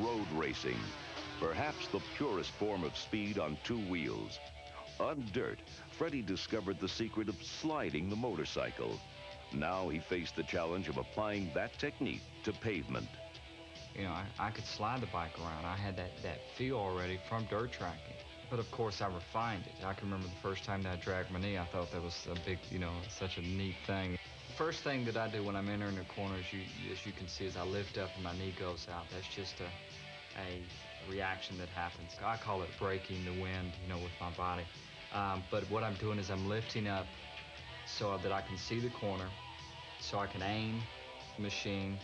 road racing, perhaps the purest form of speed on two wheels. On dirt, Freddie discovered the secret of sliding the motorcycle. Now he faced the challenge of applying that technique to pavement. You know, I could slide the bike around. I had that feel already from dirt tracking. But of course, I refined it. I can remember the first time that I dragged my knee, I thought that was a big, such a neat thing. First thing that I do when I'm entering a corner, as you can see, is I lift up and my knee goes out. That's just a reaction that happens. I call it breaking the wind, with my body. But what I'm doing is I'm lifting up so that I can see the corner, so I can aim the machine,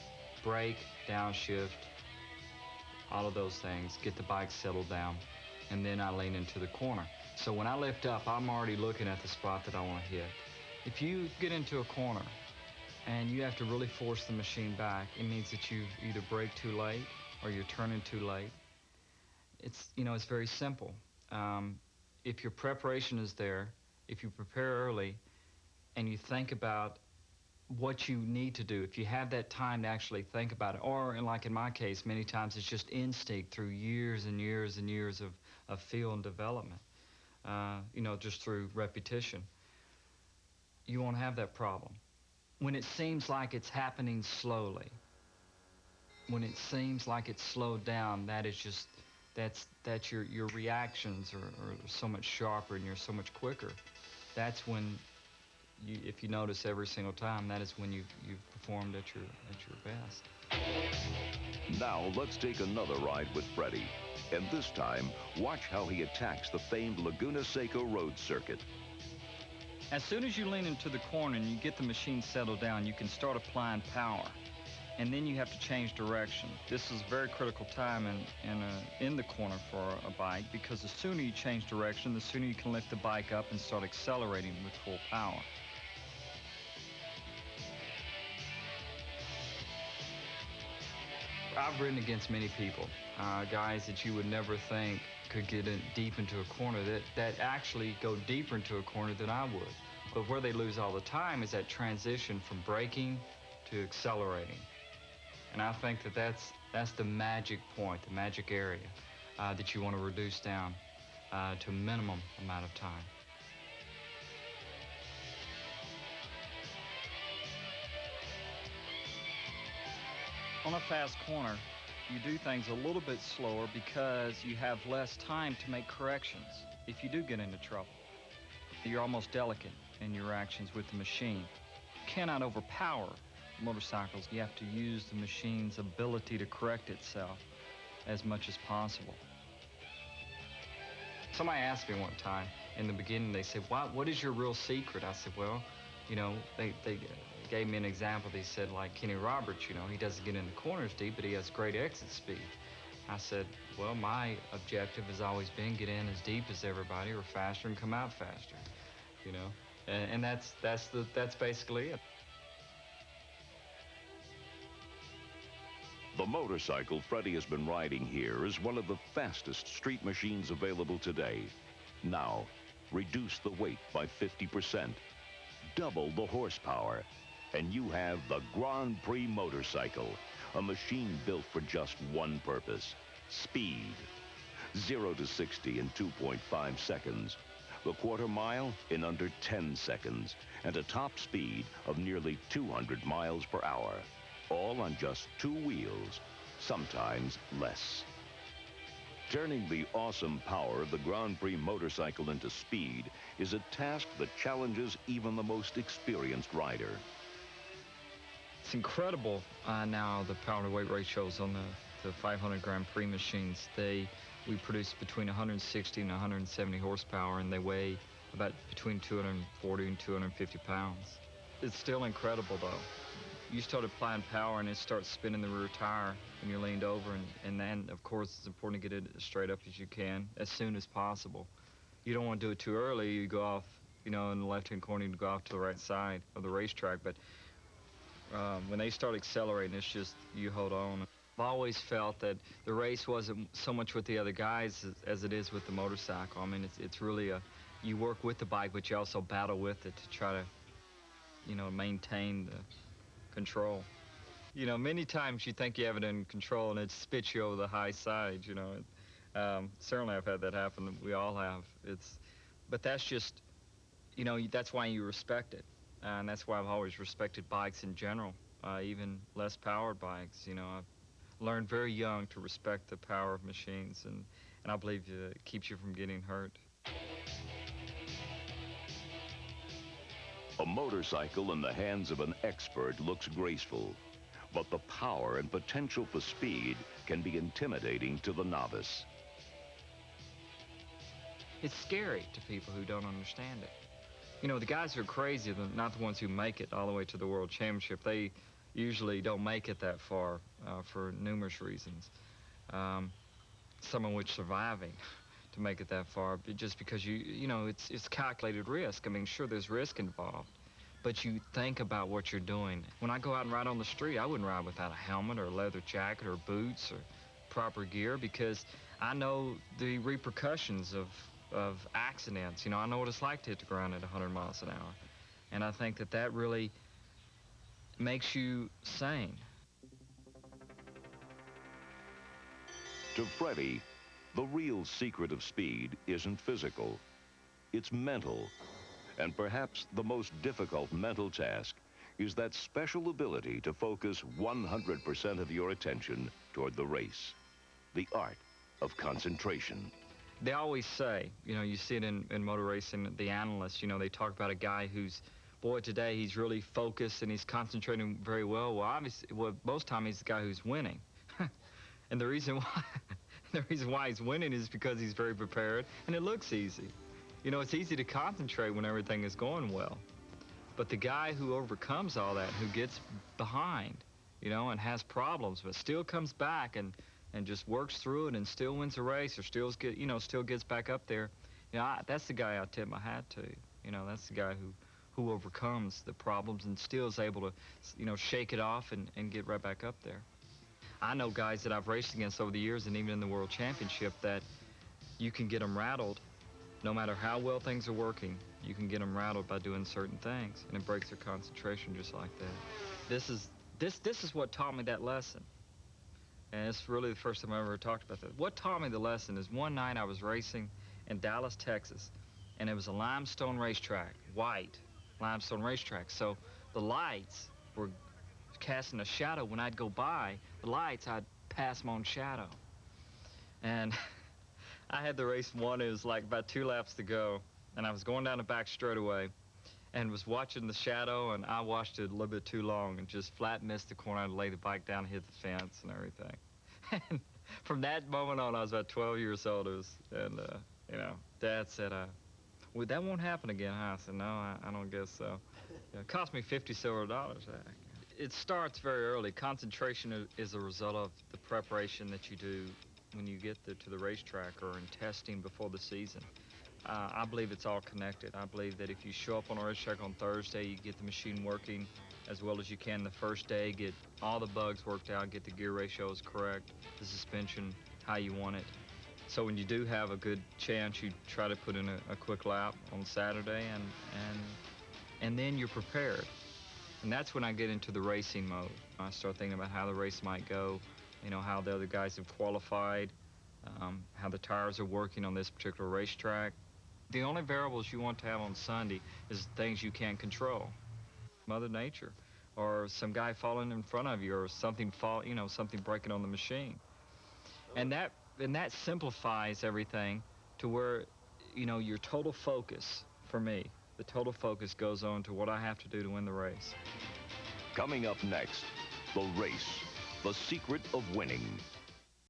brake, downshift, all of those things, get the bike settled down, and then I lean into the corner. So when I lift up, I'm already looking at the spot that I want to hit. If you get into a corner and you have to really force the machine back, it means that you either brake too late or you're turning too late. It's very simple. If your preparation is there, if you prepare early and you think about what you need to do, if you have that time to actually think about it, or like in my case, many times it's just instinct through years and years and years of field and development, just through repetition, you won't have that problem. When it seems like it's happening slowly, when it seems like it's slowed down, that's your reactions are so much sharper and you're so much quicker. That's when if you notice every single time, that is when you've performed at your best. Now let's take another ride with Freddie. And this time, watch how he attacks the famed Laguna Seca road circuit. As soon as you lean into the corner and you get the machine settled down, you can start applying power. And then you have to change direction. This is a very critical time in the corner for a bike, because the sooner you change direction, the sooner you can lift the bike up and start accelerating with full power. I've ridden against many people, guys that you would never think could get deep into a corner, that actually go deeper into a corner than I would. But where they lose all the time is that transition from braking to accelerating. And I think that's the magic point, the magic area that you want to reduce down to a minimum amount of time. On a fast corner, you do things a little bit slower because you have less time to make corrections if you do get into trouble. You're almost delicate in your actions with the machine. You cannot overpower motorcycles. You have to use the machine's ability to correct itself as much as possible. Somebody asked me one time in the beginning, they said, what is your real secret? I said, well, they gave me an example. They said, like Kenny Roberts, he doesn't get into corners deep, but he has great exit speed. I said, well, my objective has always been get in as deep as everybody or faster and come out faster, and that's basically it. The motorcycle Freddie has been riding here is one of the fastest street machines available today. Now, reduce the weight by 50%, double the horsepower, and you have the Grand Prix motorcycle, a machine built for just one purpose: speed. 0 to 60 in 2.5 seconds, the quarter mile in under 10 seconds, and a top speed of nearly 200 miles per hour. All on just two wheels, sometimes less. Turning the awesome power of the Grand Prix motorcycle into speed is a task that challenges even the most experienced rider. It's incredible now, the power-to-weight ratios on the 500 Grand Prix machines. We produce between 160 and 170 horsepower, and they weigh about between 240 and 250 pounds. It's still incredible, though. You start applying power and it starts spinning the rear tire when you're leaned over, and then, of course, it's important to get it as straight up as you can, as soon as possible. You don't want to do it too early. You go off, in the left-hand corner, you go off to the right side of the racetrack, but when they start accelerating, it's just, you hold on. I've always felt that the race wasn't so much with the other guys as it is with the motorcycle. I mean, it's really you work with the bike, but you also battle with it to try to, maintain the control. You know, many times you think you have it in control and it spits you over the high side, you know. Certainly I've had that happen. We all have. But that's just, you know, that's why you respect it. And that's why I've always respected bikes in general, even less powered bikes. You know, I've learned very young to respect the power of machines, and I believe it keeps you from getting hurt. A motorcycle in the hands of an expert looks graceful, but the power and potential for speed can be intimidating to the novice. It's scary to people who don't understand it. You know, the guys who are crazy are not the ones who make it all the way to the World Championship. They usually don't make it that far for numerous reasons, some of which surviving to make it that far, but just because you know, it's calculated risk. I mean, sure, there's risk involved, but you think about what you're doing. When I go out and ride on the street, I wouldn't ride without a helmet or a leather jacket or boots or proper gear, because I know the repercussions of accidents. You know, I know what it's like to hit the ground at 100 miles an hour. And I think that that really makes you sane. To Freddie, the real secret of speed isn't physical, it's mental. And perhaps the most difficult mental task is that special ability to focus 100% of your attention toward the race, the art of concentration. They always say, you know, you see it in motor racing, the analysts, you know, they talk about a guy who's, boy, today he's really focused and he's concentrating very well. Well, obviously, well, most time he's the guy who's winning. And the reason why, the reason why he's winning is because he's very prepared and it looks easy. You know, it's easy to concentrate when everything is going well. But the guy who overcomes all that, who gets behind, you know, and has problems, but still comes back and just works through it and still wins a race or still gets back up there, you know, that's the guy I tip my hat to. You know, that's the guy who overcomes the problems and still is able to, you know, shake it off and get right back up there. I know guys that I've raced against over the years and even in the World Championship that you can get them rattled no matter how well things are working. You can get them rattled by doing certain things, and it breaks their concentration just like that. This is what taught me that lesson. And it's really the first time I ever talked about that. What taught me the lesson is one night I was racing in Dallas, Texas, and it was a limestone racetrack, white limestone racetrack. So the lights were casting a shadow. When I'd go by the lights, I'd pass my own shadow. And I had the race won. It was like about 2 laps to go, and I was going down the back straightaway and was watching the shadow, and I watched it a little bit too long and just flat missed the corner. I'd lay the bike down, hit the fence and everything. And from that moment on, I was about 12 years old. You know, Dad said, well, that won't happen again, huh? I said, no, I don't guess so. It cost me $50 silver. It starts very early. Concentration is a result of the preparation that you do when you get to the racetrack or in testing before the season. I believe it's all connected. I believe that if you show up on a racetrack on Thursday, you get the machine working as well as you can the first day, get all the bugs worked out, get the gear ratios correct, the suspension how you want it. So when you do have a good chance, you try to put in a quick lap on Saturday, and then you're prepared. And that's when I get into the racing mode. I start thinking about how the race might go, you know, how the other guys have qualified, how the tires are working on this particular racetrack. The only variables you want to have on Sunday is things you can't control. Mother Nature, or some guy falling in front of you, or something something breaking on the machine. And that simplifies everything to where, you know, your total focus, for me, the total focus goes on to what I have to do to win the race. Coming up next, the race, the secret of winning.